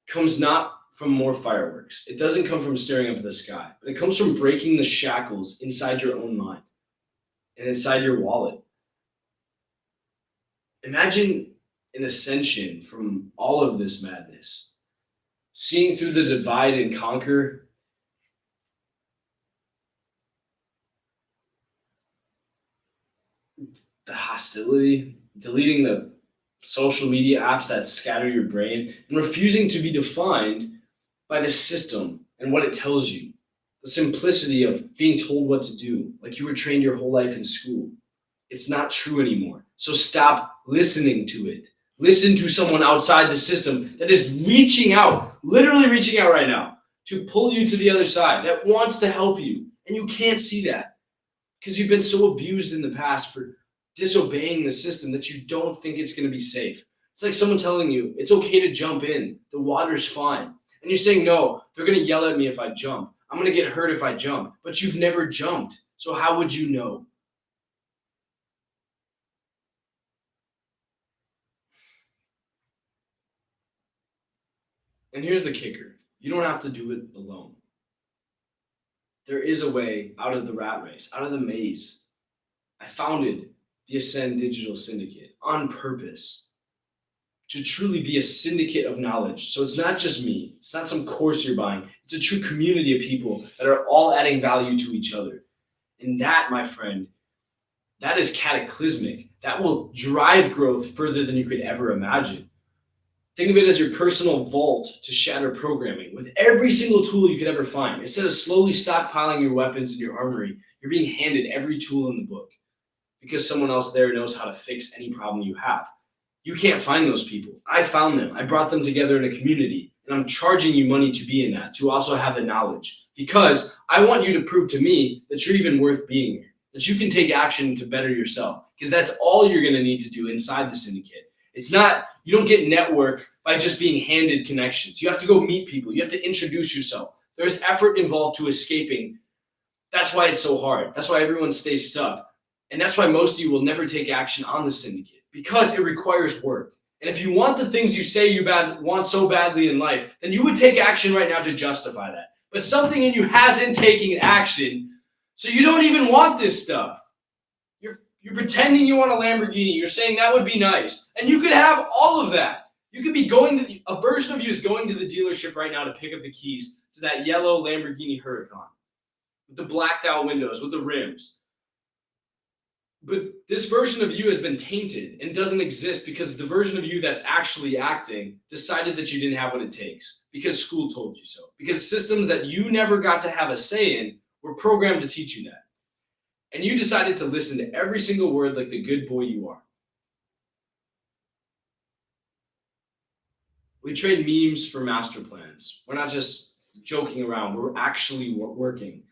comes not from more fireworks. It doesn't come from staring up at the sky, but it comes from breaking the shackles inside your own mind and inside your wallet. Imagine an ascension from all of this madness, seeing through the divide and conquer. The hostility, deleting the social media apps that scatter your brain, and refusing to be defined by the system and what it tells you. The simplicity of being told what to do, like you were trained your whole life in school. It's not true anymore. So stop listening to it. Listen to someone outside the system that is reaching out, literally reaching out right now to pull you to the other side, that wants to help you. And you can't see that because you've been so abused in the past for disobeying the system that you don't think it's going to be safe. It's like someone telling you it's okay to jump in. The water's fine. And you're saying, no, they're going to yell at me if I jump. I'm going to get hurt if I jump. But you've never jumped. So how would you know? And here's the kicker. You don't have to do it alone. There is a way out of the rat race, out of the maze. I founded the Ascend Digital Syndicate on purpose to truly be a syndicate of knowledge. So it's not just me. It's not some course you're buying. It's a true community of people that are all adding value to each other. And that, my friend, that is cataclysmic. That will drive growth further than you could ever imagine. Think of it as your personal vault to shatter programming with every single tool you could ever find. Instead of slowly stockpiling your weapons in your armory, you're being handed every tool in the book because someone else there knows how to fix any problem you have. You can't find those people. I found them. I brought them together in a community, and I'm charging you money to be in that, to also have the knowledge, because I want you to prove to me that you're even worth being here, that you can take action to better yourself, because that's all you're going to need to do inside the syndicate. It's not, you don't get network by just being handed connections. You have to go meet people. You have to introduce yourself. There's effort involved to escaping. That's why it's so hard. That's why everyone stays stuck. And that's why most of you will never take action on the syndicate, because it requires work. And if you want the things you say you want so badly in life, then you would take action right now to justify that. But something in you hasn't taken action, so you don't even want this stuff. You're pretending you want a Lamborghini. You're saying that would be nice. And you could have all of that. You could be a version of you is going to the dealership right now to pick up the keys to that yellow Lamborghini Huracan with the blacked out windows, with the rims. But this version of you has been tainted and doesn't exist because the version of you that's actually acting decided that you didn't have what it takes because school told you so. Because systems that you never got to have a say in were programmed to teach you that. And you decided to listen to every single word like the good boy you are. We trade memes for master plans. We're not just joking around, we're actually working.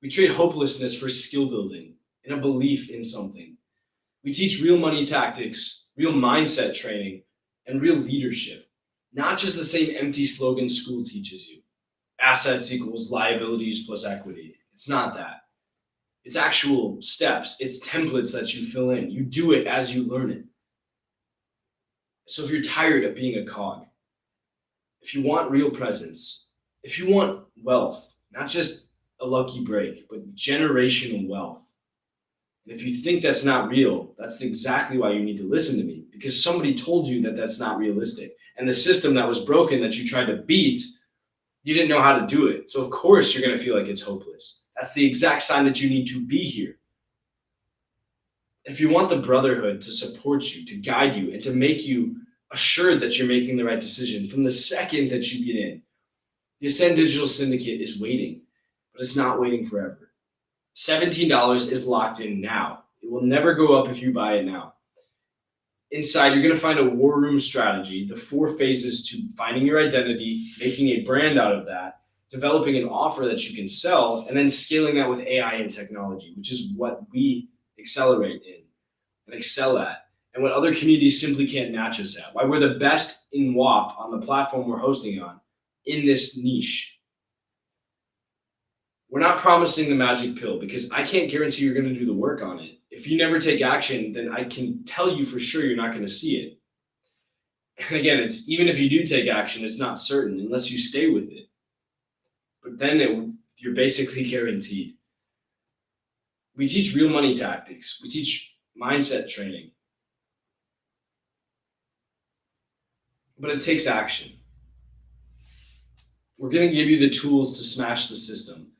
We trade hopelessness for skill building and a belief in something. We teach real money tactics, real mindset training, and real leadership, not just the same empty slogan school teaches you. Assets equals liabilities plus equity. It's not that. It's actual steps, it's templates that you fill in. You do it as you learn it. So if you're tired of being a cog, if you want real presence, if you want wealth, not just a lucky break, but generational wealth, and if you think that's not real, that's exactly why you need to listen to me, because somebody told you that that's not realistic. And the system that was broken that you tried to beat, you didn't know how to do it. So of course you're going to feel like it's hopeless. That's the exact sign that you need to be here. If you want the brotherhood to support you, to guide you, and to make you assured that you're making the right decision from the second that you get in, the Ascend Digital Syndicate is waiting, but it's not waiting forever. $17 is locked in now. It will never go up if you buy it now. Inside, you're going to find a war room strategy, the 4 phases to finding your identity, making a brand out of that, developing an offer that you can sell, and then scaling that with AI and technology, which is what we accelerate in and excel at, and what other communities simply can't match us at. Why we're the best in WAP on the platform we're hosting on in this niche. We're not promising the magic pill because I can't guarantee you're going to do the work on it. If you never take action, then I can tell you for sure you're not going to see it. And again, it's even if you do take action, it's not certain unless you stay with it. But then you're basically guaranteed. We teach real money tactics. We teach mindset training. But it takes action. We're going to give you the tools to smash the system.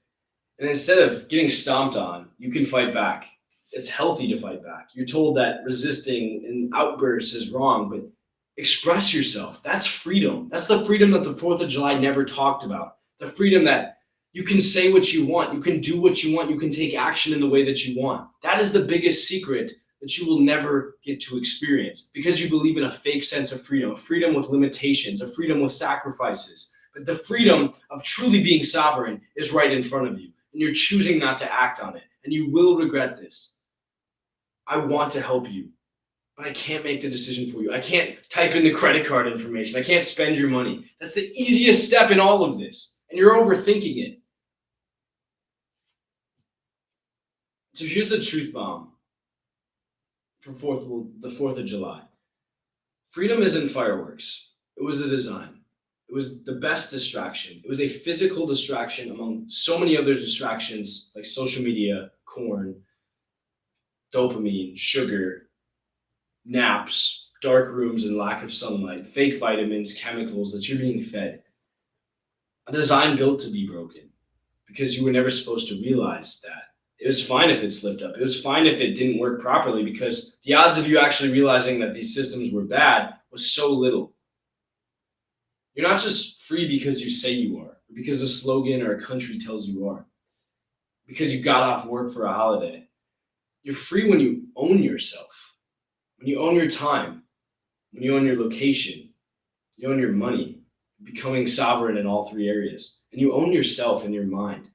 And instead of getting stomped on, you can fight back. It's healthy to fight back. You're told that resisting an outburst is wrong, but express yourself. That's freedom. That's the freedom that the 4th of July never talked about. The freedom that you can say what you want. You can do what you want. You can take action in the way that you want. That is the biggest secret that you will never get to experience because you believe in a fake sense of freedom, a freedom with limitations, a freedom with sacrifices. But the freedom of truly being sovereign is right in front of you. And you're choosing not to act on it. And you will regret this. I want to help you, but I can't make the decision for you. I can't type in the credit card information. I can't spend your money. That's the easiest step in all of this. And you're overthinking it. So here's the truth bomb for the 4th of July. Freedom isn't fireworks. It was a design. It was the best distraction. It was a physical distraction among so many other distractions like social media, corn, dopamine, sugar, naps, dark rooms and lack of sunlight, fake vitamins, chemicals that you're being fed. A design built to be broken because you were never supposed to realize that. It was fine if it slipped up. It was fine if it didn't work properly because the odds of you actually realizing that these systems were bad was so little. You're not just free because you say you are, or because a slogan or a country tells you are, because you got off work for a holiday. You're free when you own yourself, when you own your time, when you own your location, you own your money, becoming sovereign in all 3 areas, and you own yourself and your mind.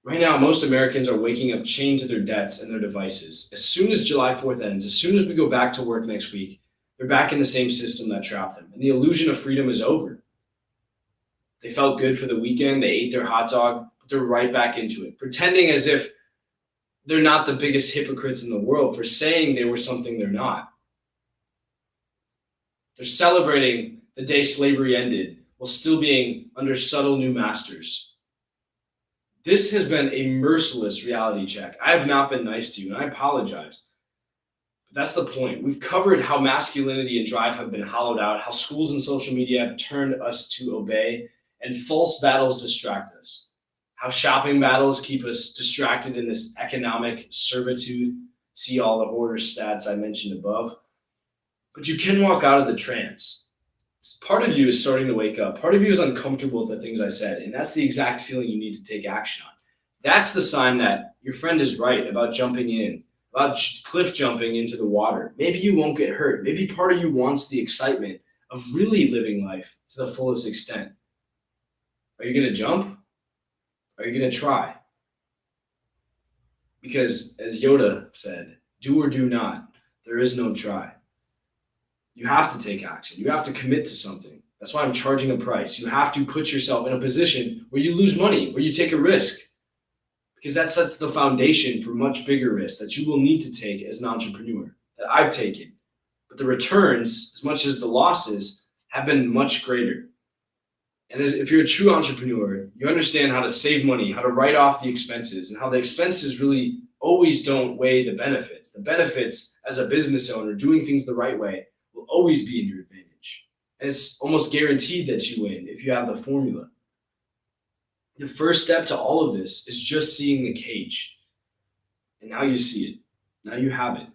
Right now, most Americans are waking up chained to their debts and their devices. As soon as July 4th ends, as soon as we go back to work next week, they're back in the same system that trapped them, and the illusion of freedom is over. They felt good for the weekend, they ate their hot dog, but they're right back into it, pretending as if they're not the biggest hypocrites in the world for saying they were something they're not. They're celebrating the day slavery ended while still being under subtle new masters. This has been a merciless reality check. I have not been nice to you, and I apologize. That's the point. We've covered how masculinity and drive have been hollowed out, how schools and social media have turned us to obey, and false battles distract us. how shopping battles keep us distracted in this economic servitude. See all the hoarder stats I mentioned above. But you can walk out of the trance. Part of you is starting to wake up. Part of you is uncomfortable with the things I said. And that's the exact feeling you need to take action on. That's the sign that your friend is right about jumping in, about cliff jumping into the water. Maybe you won't get hurt. Maybe part of you wants the excitement of really living life to the fullest extent. Are you going to jump? Are you going to try? Because as Yoda said, do or do not. There is no try. You have to take action. You have to commit to something. That's why I'm charging a price. You have to put yourself in a position where you lose money, where you take a risk. Because that sets the foundation for much bigger risks that you will need to take as an entrepreneur, that I've taken. But the returns, as much as the losses, have been much greater. And if you're a true entrepreneur, you understand how to save money, how to write off the expenses, and how the expenses really always don't weigh the benefits. The benefits as a business owner, doing things the right way, will always be in your advantage. And it's almost guaranteed that you win if you have the formula. The first step to all of this is just seeing the cage. And now you see it. Now you have it.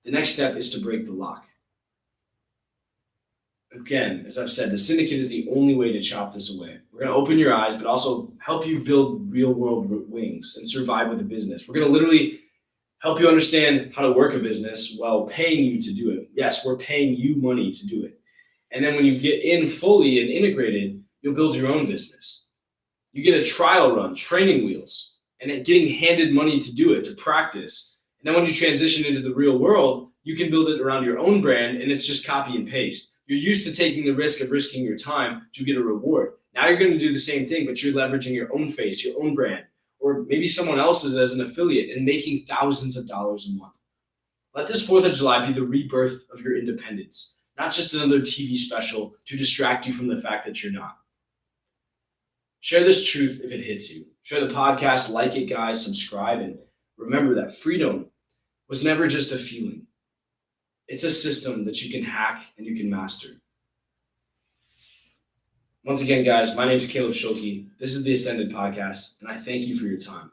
The next step is to break the lock. Again, as I've said, the syndicate is the only way to chop this away. We're going to open your eyes, but also help you build real world wings and survive with a business. We're going to literally help you understand how to work a business while paying you to do it. Yes, we're paying you money to do it. And then when you get in fully and integrated, you'll build your own business. You get a trial run, training wheels, and then getting handed money to do it, to practice. And then when you transition into the real world, you can build it around your own brand, and it's just copy and paste. You're used to taking the risk of risking your time to get a reward. Now you're going to do the same thing, but you're leveraging your own face, your own brand, or maybe someone else's as an affiliate and making thousands of dollars a month. Let this 4th of July be the rebirth of your independence, not just another TV special to distract you from the fact that you're not. Share this truth if it hits you. Share the podcast, like it, guys, subscribe, and remember that freedom was never just a feeling. It's a system that you can hack and you can master. Once again, guys, my name is Caleb Schulke. This is the Ascended Podcast, and I thank you for your time.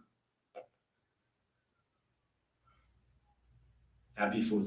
Happy 4th.